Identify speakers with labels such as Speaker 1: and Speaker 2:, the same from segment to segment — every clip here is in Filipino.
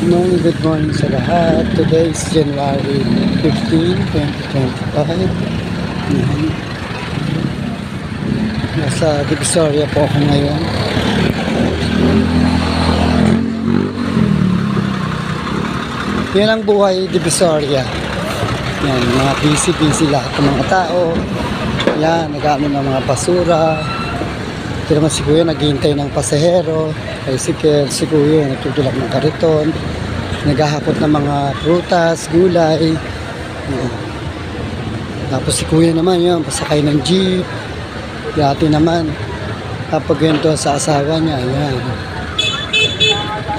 Speaker 1: Good morning sa lahat. Today is January 15, 2025. Yan. Nasa Divisoria po ako ngayon. Yan ang buhay Divisoria. Yan, mga busy lahat ng mga tao. Yan, nag-ano ng mga basura. Ito naman si Kuya naghihintay ng pasahero. Tricycle, si Kuya nagtutulak ng kariton. Naghahakot ng mga prutas, gulay. Yan. Tapos si Kuya naman yun, pasakay ng jeep. Dati naman, kapag yun doon sa asawa niya, yan.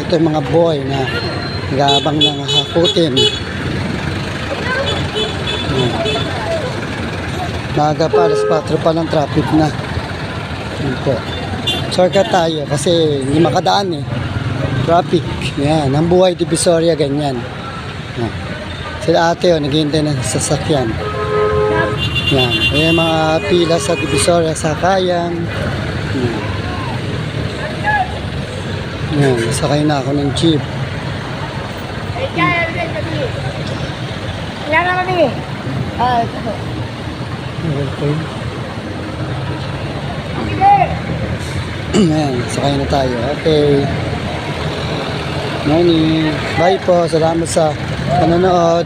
Speaker 1: Ito yung mga boy na nag-aabang ng hakutin. Maaga pa, alas 4 pa ng traffic na. Yan po. Shortcut tayo kasi hindi makadaan eh. Traffic. Yan. Ang buhay Divisoria ganyan. Yan. Sila ate naghihintay ng sasakyan. Yan. Ayan mga pila sa Divisoria sa Kayan. Yan. Sakay na ako ng jeep.
Speaker 2: Ilan na kami? Ito po.
Speaker 1: Okay. Ayan, sakay na tayo. Okay. Morning. Bye po. Salamat sa panonood.